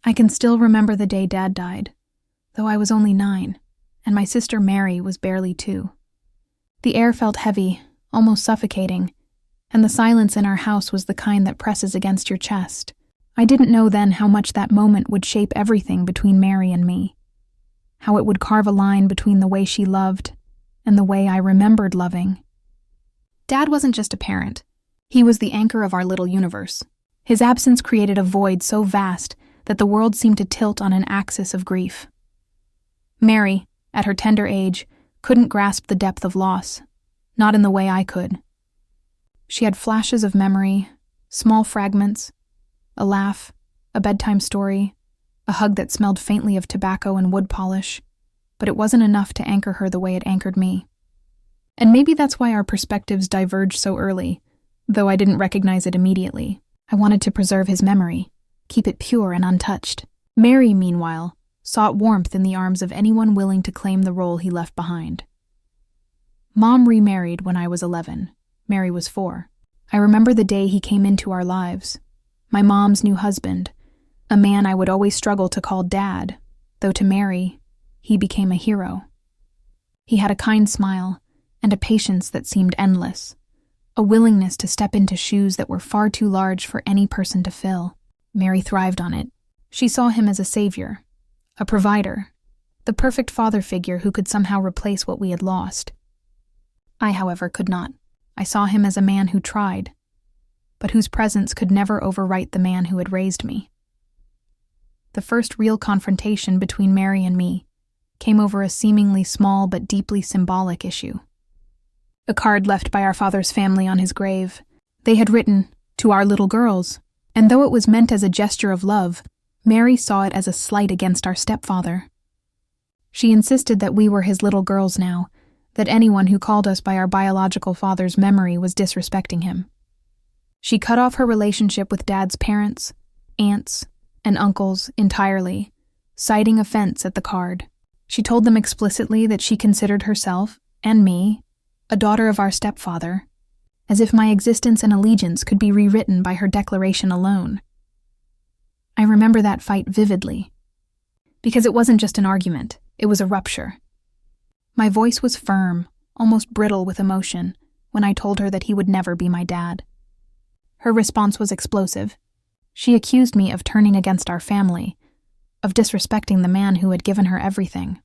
I can still remember the day Dad died, though I was only 9, and my sister Mary was barely 2. The air felt heavy, almost suffocating, and the silence in our house was the kind that presses against your chest. I didn't know then how much that moment would shape everything between Mary and me, how it would carve a line between the way she loved and the way I remembered loving. Dad wasn't just a parent. He was the anchor of our little universe. His absence created a void so vast that the world seemed to tilt on an axis of grief. Mary, at her tender age, couldn't grasp the depth of loss, not in the way I could. She had flashes of memory, small fragments, a laugh, a bedtime story, a hug that smelled faintly of tobacco and wood polish, but it wasn't enough to anchor her the way it anchored me. And maybe that's why our perspectives diverged so early, though I didn't recognize it immediately. I wanted to preserve his memory, keep it pure and untouched. Mary, meanwhile, sought warmth in the arms of anyone willing to claim the role he left behind. Mom remarried when I was 11. Mary was 4. I remember the day he came into our lives. My mom's new husband, a man I would always struggle to call Dad, though to Mary, he became a hero. He had a kind smile and a patience that seemed endless, a willingness to step into shoes that were far too large for any person to fill. Mary thrived on it. She saw him as a savior, a provider, the perfect father figure who could somehow replace what we had lost. I, however, could not. I saw him as a man who tried, but whose presence could never overwrite the man who had raised me. The first real confrontation between Mary and me came over a seemingly small but deeply symbolic issue. A card left by our father's family on his grave. They had written, "To our little girls," and though it was meant as a gesture of love, Mary saw it as a slight against our stepfather. She insisted that we were his little girls now, that anyone who called us by our biological father's memory was disrespecting him. She cut off her relationship with Dad's parents, aunts, and uncles entirely, citing offense at the card. She told them explicitly that she considered herself, and me, a daughter of our stepfather, as if my existence and allegiance could be rewritten by her declaration alone. I remember that fight vividly, because it wasn't just an argument, it was a rupture. My voice was firm, almost brittle with emotion, when I told her that he would never be my dad. Her response was explosive. She accused me of turning against our family, of disrespecting the man who had given her everything.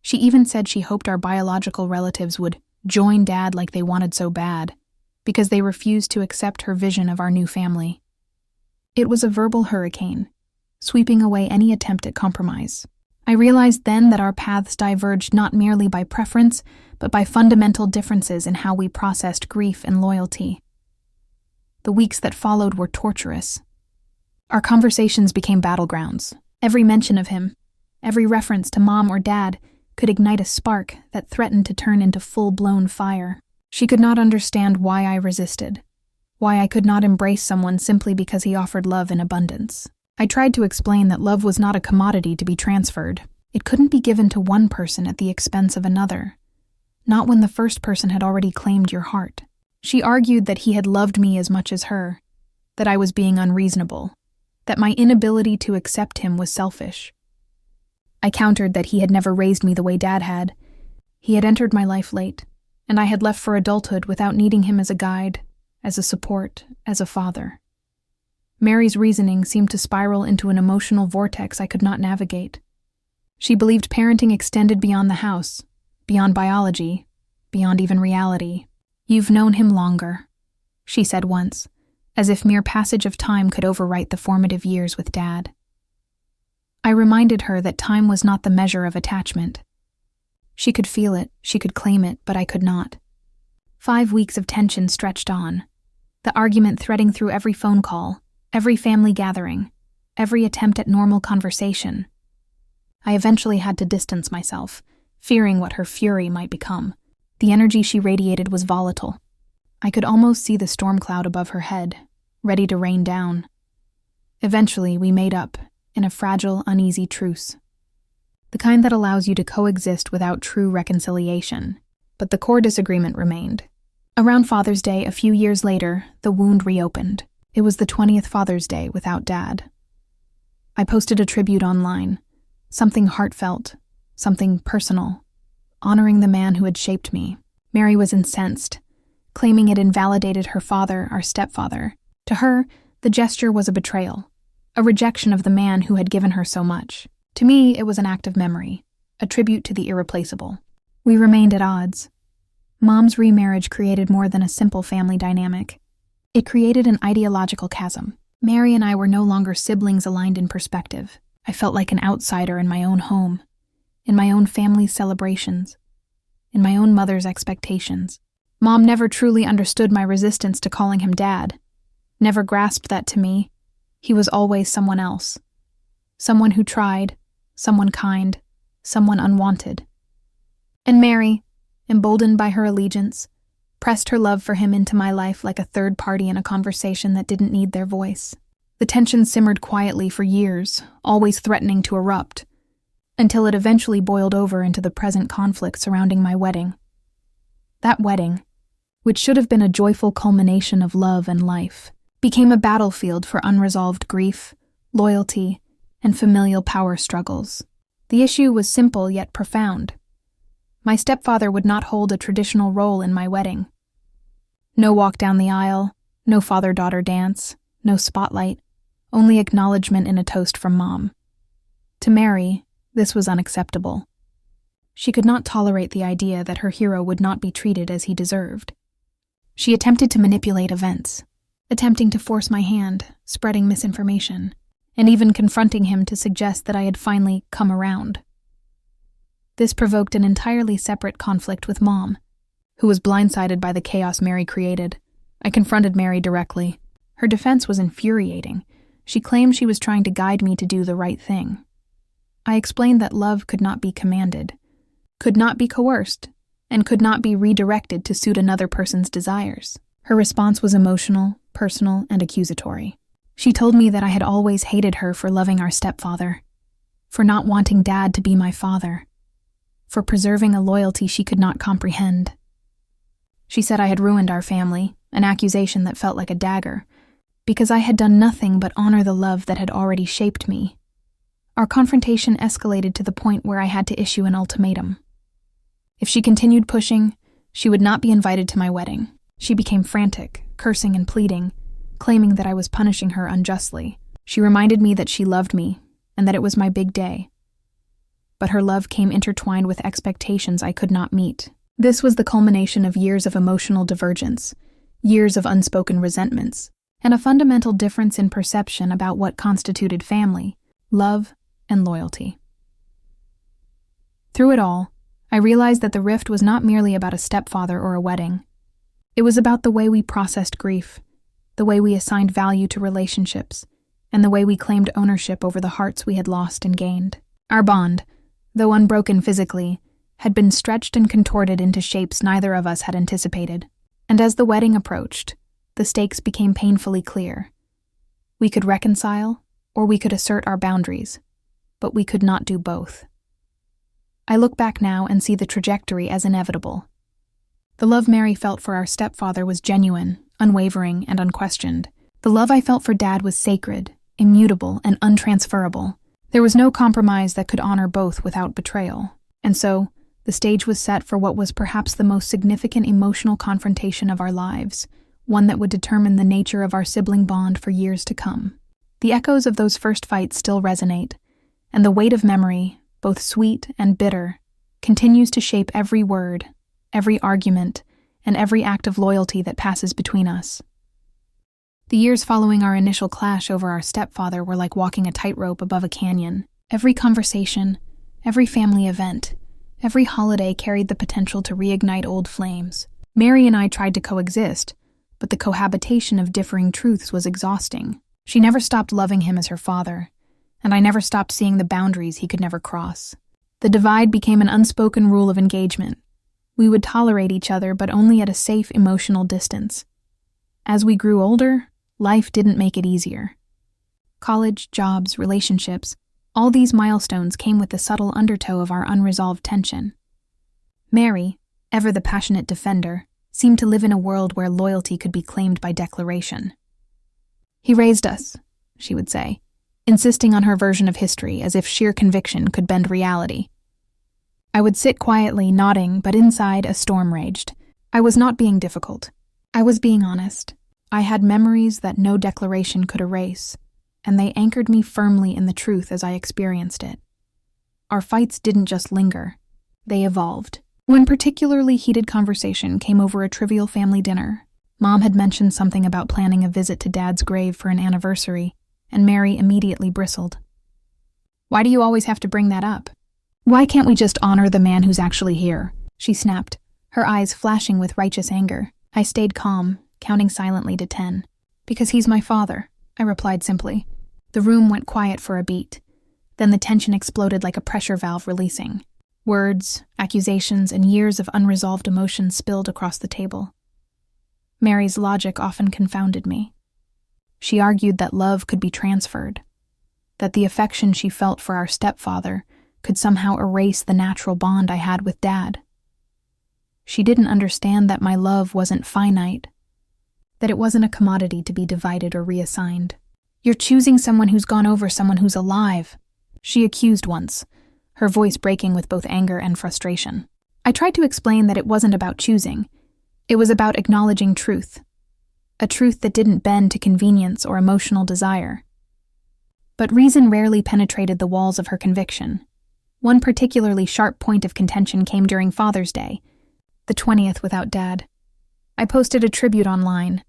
She even said she hoped our biological relatives would join Dad like they wanted so bad, because they refused to accept her vision of our new family. It was a verbal hurricane, sweeping away any attempt at compromise. I realized then that our paths diverged not merely by preference, but by fundamental differences in how we processed grief and loyalty. The weeks that followed were torturous. Our conversations became battlegrounds. Every mention of him, every reference to Mom or Dad, could ignite a spark that threatened to turn into full-blown fire. She could not understand why I resisted, why I could not embrace someone simply because he offered love in abundance. I tried to explain that love was not a commodity to be transferred. It couldn't be given to one person at the expense of another, not when the first person had already claimed your heart. She argued that he had loved me as much as her, that I was being unreasonable, that my inability to accept him was selfish. I countered that he had never raised me the way Dad had. He had entered my life late, and I had left for adulthood without needing him as a guide, as a support, as a father. Mary's reasoning seemed to spiral into an emotional vortex I could not navigate. She believed parenting extended beyond the house, beyond biology, beyond even reality. "You've known him longer," she said once, as if mere passage of time could overwrite the formative years with Dad. I reminded her that time was not the measure of attachment. She could feel it, she could claim it, but I could not. 5 weeks of tension stretched on, the argument threading through every phone call, every family gathering, every attempt at normal conversation. I eventually had to distance myself, fearing what her fury might become. The energy she radiated was volatile. I could almost see the storm cloud above her head, ready to rain down. Eventually, we made up, in a fragile, uneasy truce. The kind that allows you to coexist without true reconciliation. But the core disagreement remained. Around Father's Day, a few years later, the wound reopened. It was the 20th Father's Day without Dad. I posted a tribute online, something heartfelt, something personal, honoring the man who had shaped me. Mary was incensed, claiming it invalidated her father, our stepfather. To her, the gesture was a betrayal, a rejection of the man who had given her so much. To me, it was an act of memory, a tribute to the irreplaceable. We remained at odds. Mom's remarriage created more than a simple family dynamic. It created an ideological chasm. Mary and I were no longer siblings aligned in perspective. I felt like an outsider in my own home, in my own family's celebrations, in my own mother's expectations. Mom never truly understood my resistance to calling him Dad, never grasped that to me, he was always someone else. Someone who tried, someone kind, someone unwanted. And Mary, emboldened by her allegiance, pressed her love for him into my life like a third party in a conversation that didn't need their voice. The tension simmered quietly for years, always threatening to erupt, until it eventually boiled over into the present conflict surrounding my wedding. That wedding, which should have been a joyful culmination of love and life, became a battlefield for unresolved grief, loyalty, and familial power struggles. The issue was simple yet profound. My stepfather would not hold a traditional role in my wedding. No walk down the aisle, no father-daughter dance, no spotlight, only acknowledgement in a toast from Mom. To Mary, this was unacceptable. She could not tolerate the idea that her hero would not be treated as he deserved. She attempted to manipulate events, attempting to force my hand, spreading misinformation, and even confronting him to suggest that I had finally come around. This provoked an entirely separate conflict with Mom, who was blindsided by the chaos Mary created. I confronted Mary directly. Her defense was infuriating. She claimed she was trying to guide me to do the right thing. I explained that love could not be commanded, could not be coerced, and could not be redirected to suit another person's desires. Her response was emotional, personal, and accusatory. She told me that I had always hated her for loving our stepfather, for not wanting Dad to be my father, for preserving a loyalty she could not comprehend. She said I had ruined our family, an accusation that felt like a dagger, because I had done nothing but honor the love that had already shaped me. Our confrontation escalated to the point where I had to issue an ultimatum. If she continued pushing, she would not be invited to my wedding. She became frantic, cursing and pleading, claiming that I was punishing her unjustly. She reminded me that she loved me and that it was my big day. But her love came intertwined with expectations I could not meet. This was the culmination of years of emotional divergence, years of unspoken resentments, and a fundamental difference in perception about what constituted family, love, and loyalty. Through it all, I realized that the rift was not merely about a stepfather or a wedding. It was about the way we processed grief, the way we assigned value to relationships, and the way we claimed ownership over the hearts we had lost and gained. Our bond, though unbroken physically, had been stretched and contorted into shapes neither of us had anticipated. And as the wedding approached, the stakes became painfully clear. We could reconcile, or we could assert our boundaries, but we could not do both. I look back now and see the trajectory as inevitable. The love Mary felt for our stepfather was genuine, unwavering, and unquestioned. The love I felt for Dad was sacred, immutable, and untransferable. There was no compromise that could honor both without betrayal. And so, the stage was set for what was perhaps the most significant emotional confrontation of our lives, one that would determine the nature of our sibling bond for years to come. The echoes of those first fights still resonate, and the weight of memory, both sweet and bitter, continues to shape every word, every argument, and every act of loyalty that passes between us. The years following our initial clash over our stepfather were like walking a tightrope above a canyon. Every conversation, every family event, every holiday carried the potential to reignite old flames. Mary and I tried to coexist, but the cohabitation of differing truths was exhausting. She never stopped loving him as her father, and I never stopped seeing the boundaries he could never cross. The divide became an unspoken rule of engagement. We would tolerate each other, but only at a safe emotional distance. As we grew older, life didn't make it easier. College, jobs, relationships, all these milestones came with the subtle undertow of our unresolved tension. Mary, ever the passionate defender, seemed to live in a world where loyalty could be claimed by declaration. "He raised us," she would say, insisting on her version of history as if sheer conviction could bend reality. I would sit quietly, nodding, but inside a storm raged. I was not being difficult. I was being honest. I had memories that no declaration could erase, and they anchored me firmly in the truth as I experienced it. Our fights didn't just linger. They evolved. One particularly heated conversation came over a trivial family dinner. Mom had mentioned something about planning a visit to Dad's grave for an anniversary, and Mary immediately bristled. "Why do you always have to bring that up? Why can't we just honor the man who's actually here?" she snapped, her eyes flashing with righteous anger. I stayed calm, counting silently to 10. "Because he's my father," I replied simply. The room went quiet for a beat. Then the tension exploded like a pressure valve releasing. Words, accusations, and years of unresolved emotion spilled across the table. Mary's logic often confounded me. She argued that love could be transferred, that the affection she felt for our stepfather could somehow erase the natural bond I had with Dad. She didn't understand that my love wasn't finite, that it wasn't a commodity to be divided or reassigned. "You're choosing someone who's gone over someone who's alive," she accused once, her voice breaking with both anger and frustration. I tried to explain that it wasn't about choosing. It was about acknowledging truth, a truth that didn't bend to convenience or emotional desire. But reason rarely penetrated the walls of her conviction. One particularly sharp point of contention came during Father's Day, the 20th without Dad. I posted a tribute online,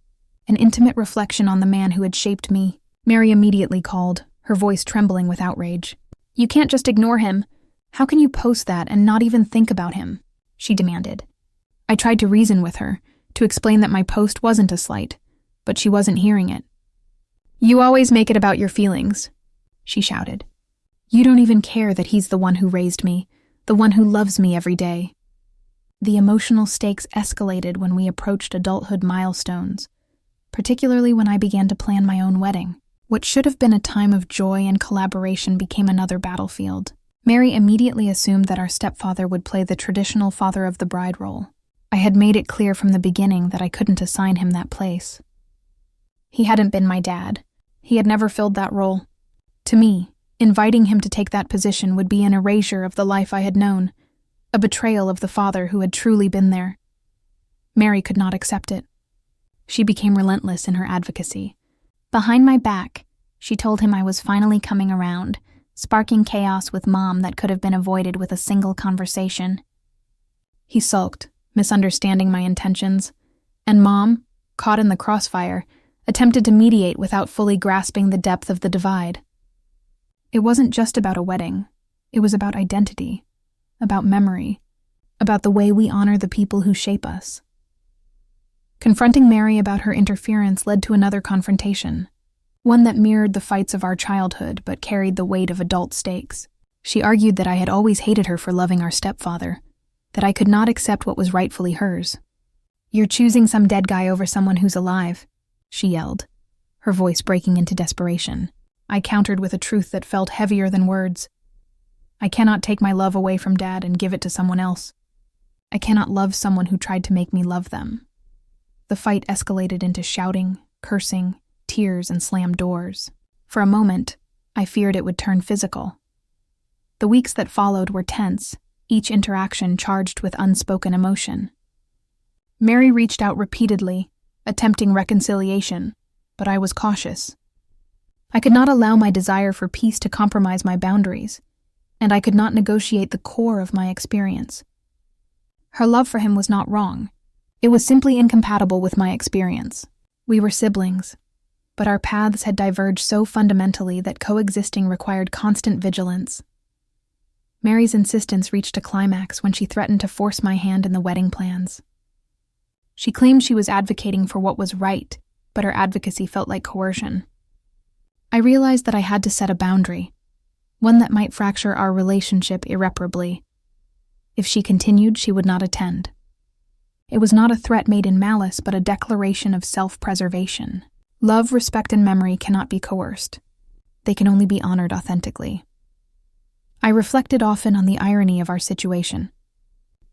an intimate reflection on the man who had shaped me. Mary immediately called, her voice trembling with outrage. "You can't just ignore him. How can you post that and not even think about him?" she demanded. I tried to reason with her, to explain that my post wasn't a slight, but she wasn't hearing it. "You always make it about your feelings," she shouted. "You don't even care that he's the one who raised me, the one who loves me every day." The emotional stakes escalated when we approached adulthood milestones, particularly when I began to plan my own wedding. What should have been a time of joy and collaboration became another battlefield. Mary immediately assumed that our stepfather would play the traditional father of the bride role. I had made it clear from the beginning that I couldn't assign him that place. He hadn't been my dad. He had never filled that role. To me, inviting him to take that position would be an erasure of the life I had known, a betrayal of the father who had truly been there. Mary could not accept it. She became relentless in her advocacy. Behind my back, she told him I was finally coming around, sparking chaos with Mom that could have been avoided with a single conversation. He sulked, misunderstanding my intentions, and Mom, caught in the crossfire, attempted to mediate without fully grasping the depth of the divide. It wasn't just about a wedding. It was about identity, about memory, about the way we honor the people who shape us. Confronting Mary about her interference led to another confrontation, one that mirrored the fights of our childhood but carried the weight of adult stakes. She argued that I had always hated her for loving our stepfather, that I could not accept what was rightfully hers. "You're choosing some dead guy over someone who's alive," she yelled, her voice breaking into desperation. I countered with a truth that felt heavier than words. I cannot take my love away from Dad and give it to someone else. I cannot love someone who tried to make me love them. The fight escalated into shouting, cursing, tears, and slammed doors. For a moment, I feared it would turn physical. The weeks that followed were tense, each interaction charged with unspoken emotion. Mary reached out repeatedly, attempting reconciliation, but I was cautious. I could not allow my desire for peace to compromise my boundaries, and I could not negotiate the core of my experience. Her love for him was not wrong. It was simply incompatible with my experience. We were siblings, but our paths had diverged so fundamentally that coexisting required constant vigilance. Mary's insistence reached a climax when she threatened to force my hand in the wedding plans. She claimed she was advocating for what was right, but her advocacy felt like coercion. I realized that I had to set a boundary, one that might fracture our relationship irreparably. If she continued, she would not attend. It was not a threat made in malice, but a declaration of self-preservation. Love, respect, and memory cannot be coerced. They can only be honored authentically. I reflected often on the irony of our situation.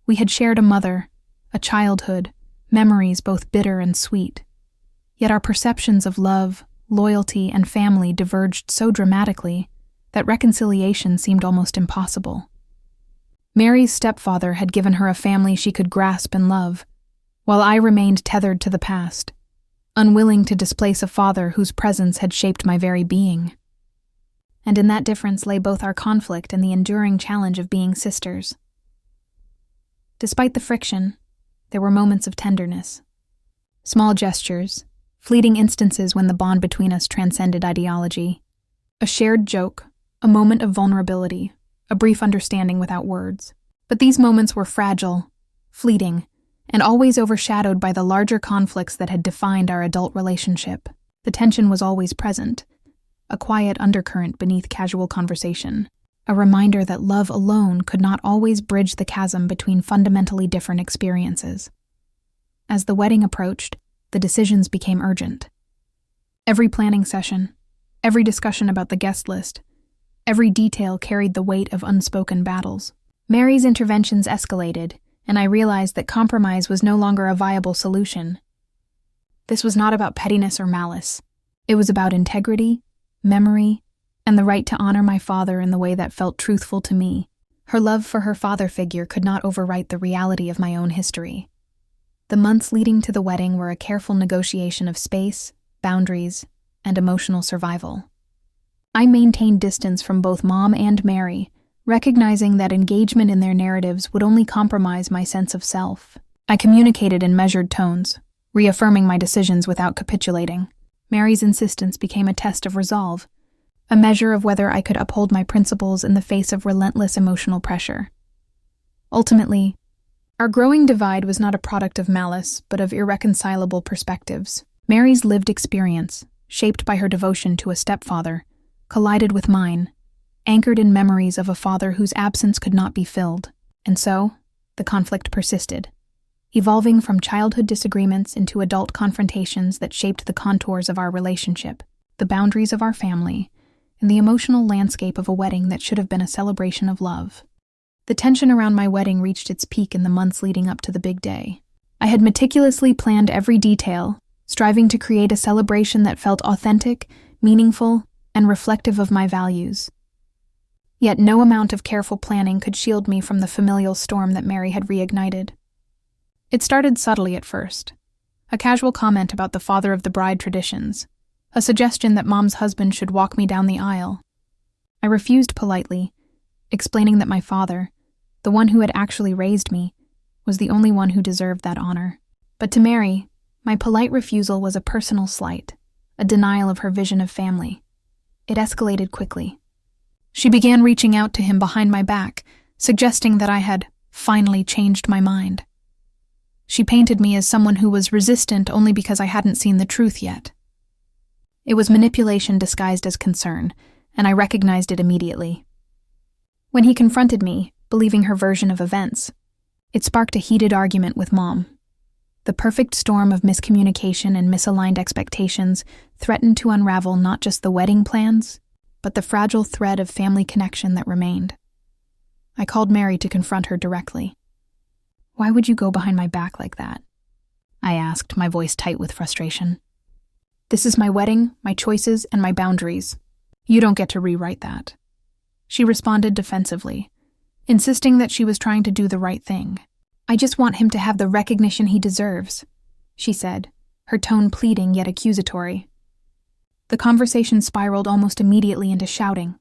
We had shared a mother, a childhood, memories both bitter and sweet. Yet our perceptions of love, loyalty, and family diverged so dramatically that reconciliation seemed almost impossible. Mary's stepfather had given her a family she could grasp and love, while I remained tethered to the past, unwilling to displace a father whose presence had shaped my very being. And in that difference lay both our conflict and the enduring challenge of being sisters. Despite the friction, there were moments of tenderness. Small gestures, fleeting instances when the bond between us transcended ideology. A shared joke, a moment of vulnerability, a brief understanding without words. But these moments were fragile, fleeting, and always overshadowed by the larger conflicts that had defined our adult relationship. The tension was always present, a quiet undercurrent beneath casual conversation, a reminder that love alone could not always bridge the chasm between fundamentally different experiences. As the wedding approached, the decisions became urgent. Every planning session, every discussion about the guest list, every detail carried the weight of unspoken battles. Mary's interventions escalated, and I realized that compromise was no longer a viable solution. This was not about pettiness or malice. It was about integrity, memory, and the right to honor my father in the way that felt truthful to me. Her love for her father figure could not overwrite the reality of my own history. The months leading to the wedding were a careful negotiation of space, boundaries, and emotional survival. I maintained distance from both Mom and Mary, recognizing that engagement in their narratives would only compromise my sense of self. I communicated in measured tones, reaffirming my decisions without capitulating. Mary's insistence became a test of resolve, a measure of whether I could uphold my principles in the face of relentless emotional pressure. Ultimately, our growing divide was not a product of malice, but of irreconcilable perspectives. Mary's lived experience, shaped by her devotion to a stepfather, collided with mine, anchored in memories of a father whose absence could not be filled. And so, the conflict persisted, evolving from childhood disagreements into adult confrontations that shaped the contours of our relationship, the boundaries of our family, and the emotional landscape of a wedding that should have been a celebration of love. The tension around my wedding reached its peak in the months leading up to the big day. I had meticulously planned every detail, striving to create a celebration that felt authentic, meaningful, and reflective of my values. Yet no amount of careful planning could shield me from the familial storm that Mary had reignited. It started subtly at first. A casual comment about the father of the bride traditions, a suggestion that Mom's husband should walk me down the aisle. I refused politely, explaining that my father, the one who had actually raised me, was the only one who deserved that honor. But to Mary, my polite refusal was a personal slight, a denial of her vision of family. It escalated quickly. She began reaching out to him behind my back, suggesting that I had finally changed my mind. She painted me as someone who was resistant only because I hadn't seen the truth yet. It was manipulation disguised as concern, and I recognized it immediately. When he confronted me, believing her version of events, it sparked a heated argument with Mom. The perfect storm of miscommunication and misaligned expectations threatened to unravel not just the wedding plans, but the fragile thread of family connection that remained. I called Mary to confront her directly. "Why would you go behind my back like that?" I asked, my voice tight with frustration. "This is my wedding, my choices, and my boundaries. You don't get to rewrite that." She responded defensively, insisting that she was trying to do the right thing. "I just want him to have the recognition he deserves," she said, her tone pleading yet accusatory. The conversation spiraled almost immediately into shouting.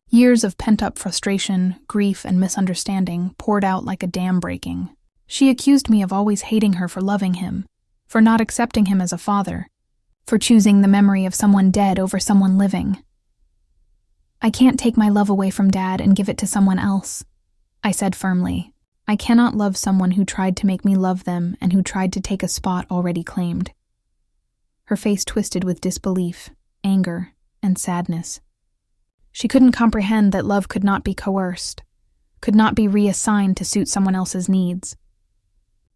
Years of pent-up frustration, grief, and misunderstanding poured out like a dam breaking. She accused me of always hating her for loving him, for not accepting him as a father, for choosing the memory of someone dead over someone living. "I can't take my love away from Dad and give it to someone else," I said firmly. "I cannot love someone who tried to make me love them and who tried to take a spot already claimed." Her face twisted with disbelief, anger, and sadness. She couldn't comprehend that love could not be coerced, could not be reassigned to suit someone else's needs.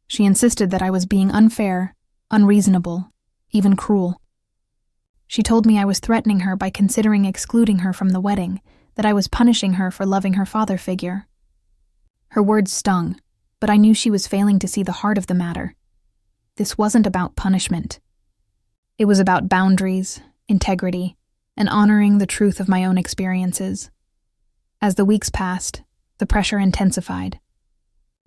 She insisted that I was being unfair, unreasonable, even cruel. She told me I was threatening her by considering excluding her from the wedding, that I was punishing her for loving her father figure. Her words stung, but I knew she was failing to see the heart of the matter. This wasn't about punishment. It was about boundaries, integrity, and honoring the truth of my own experiences. As the weeks passed, the pressure intensified.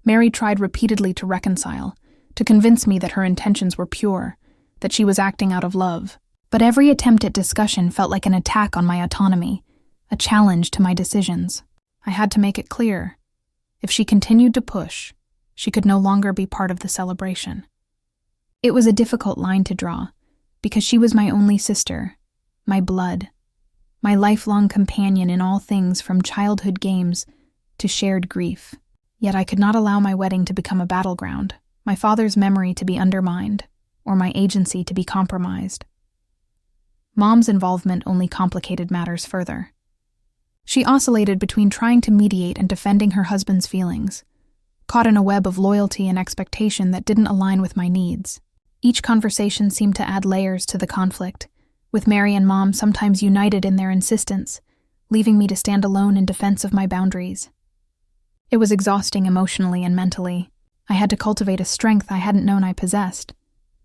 Mary tried repeatedly to reconcile, to convince me that her intentions were pure, that she was acting out of love. But every attempt at discussion felt like an attack on my autonomy, a challenge to my decisions. I had to make it clear. If she continued to push, she could no longer be part of the celebration. It was a difficult line to draw, because she was my only sister, my blood, my lifelong companion in all things from childhood games to shared grief. Yet I could not allow my wedding to become a battleground, my father's memory to be undermined, or my agency to be compromised. Mom's involvement only complicated matters further. She oscillated between trying to mediate and defending her husband's feelings, caught in a web of loyalty and expectation that didn't align with my needs. Each conversation seemed to add layers to the conflict, with Mary and Mom sometimes united in their insistence, leaving me to stand alone in defense of my boundaries. It was exhausting emotionally and mentally. I had to cultivate a strength I hadn't known I possessed,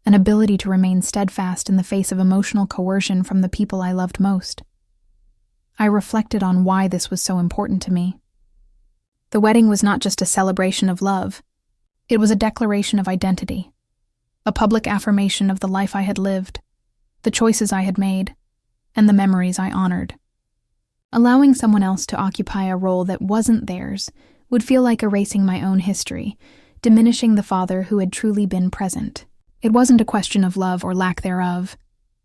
an ability to remain steadfast in the face of emotional coercion from the people I loved most. I reflected on why this was so important to me. The wedding was not just a celebration of love. It was a declaration of identity, a public affirmation of the life I had lived, the choices I had made, and the memories I honored. Allowing someone else to occupy a role that wasn't theirs would feel like erasing my own history, diminishing the father who had truly been present. It wasn't a question of love or lack thereof.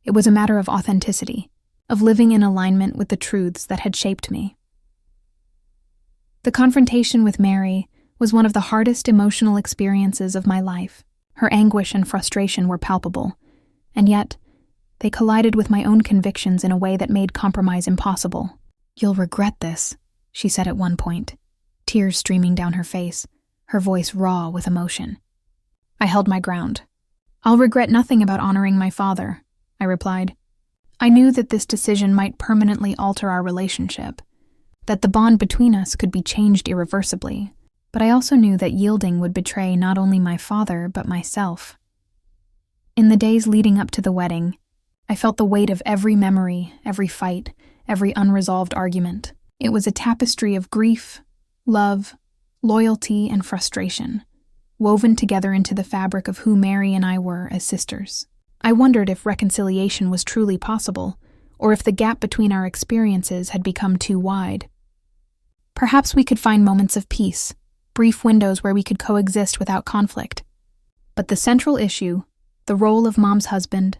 It was a matter of authenticity, of living in alignment with the truths that had shaped me. The confrontation with Mary was one of the hardest emotional experiences of my life. Her anguish and frustration were palpable, and yet they collided with my own convictions in a way that made compromise impossible. "You'll regret this," she said at one point, tears streaming down her face, her voice raw with emotion. I held my ground. "I'll regret nothing about honoring my father," I replied. I knew that this decision might permanently alter our relationship, that the bond between us could be changed irreversibly, but I also knew that yielding would betray not only my father but myself. In the days leading up to the wedding, I felt the weight of every memory, every fight, every unresolved argument. It was a tapestry of grief, love, loyalty, and frustration, woven together into the fabric of who Mary and I were as sisters. I wondered if reconciliation was truly possible, or if the gap between our experiences had become too wide. Perhaps we could find moments of peace, brief windows where we could coexist without conflict. But the central issue, the role of Mom's husband,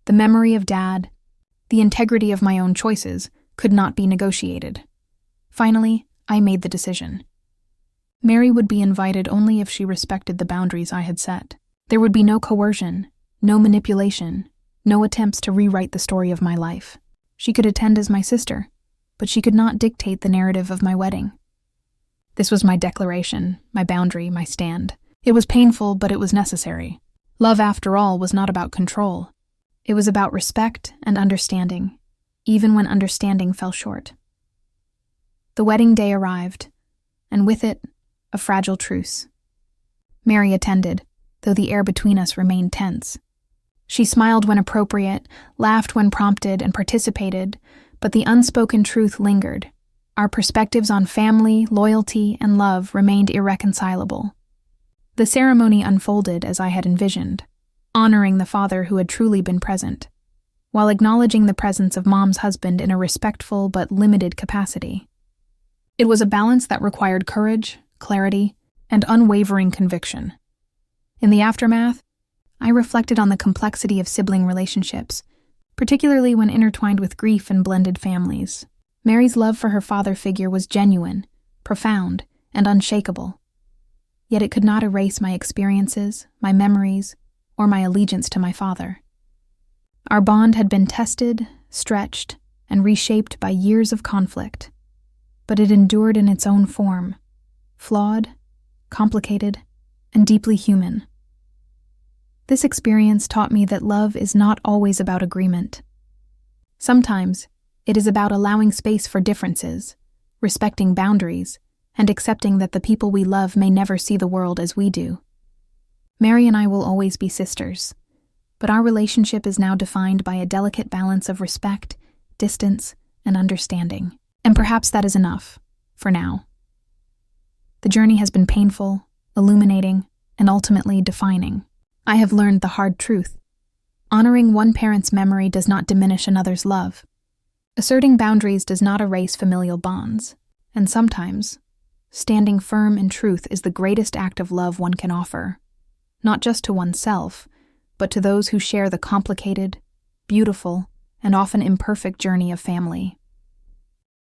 the memory of Dad, the integrity of my own choices, could not be negotiated. Finally, I made the decision. Mary would be invited only if she respected the boundaries I had set. There would be no coercion, no manipulation, no attempts to rewrite the story of my life. She could attend as my sister, but she could not dictate the narrative of my wedding. This was my declaration, my boundary, my stand. It was painful, but it was necessary. Love, after all, was not about control. It was about respect and understanding, even when understanding fell short. The wedding day arrived, and with it, a fragile truce. Mary attended, though the air between us remained tense. She smiled when appropriate, laughed when prompted, and participated, but the unspoken truth lingered. Our perspectives on family, loyalty, and love remained irreconcilable. The ceremony unfolded as I had envisioned, honoring the father who had truly been present, while acknowledging the presence of Mom's husband in a respectful but limited capacity. It was a balance that required courage, clarity, and unwavering conviction. In the aftermath, I reflected on the complexity of sibling relationships, particularly when intertwined with grief and blended families. Mary's love for her father figure was genuine, profound, and unshakable. Yet it could not erase my experiences, my memories, or my allegiance to my father. Our bond had been tested, stretched, and reshaped by years of conflict, but it endured in its own form, flawed, complicated, and deeply human. This experience taught me that love is not always about agreement. Sometimes, it is about allowing space for differences, respecting boundaries, and accepting that the people we love may never see the world as we do. Mary and I will always be sisters, but our relationship is now defined by a delicate balance of respect, distance, and understanding. And perhaps that is enough, for now. The journey has been painful, illuminating, and ultimately defining. I have learned the hard truth. Honoring one parent's memory does not diminish another's love. Asserting boundaries does not erase familial bonds. And sometimes, standing firm in truth is the greatest act of love one can offer, not just to oneself, but to those who share the complicated, beautiful, and often imperfect journey of family.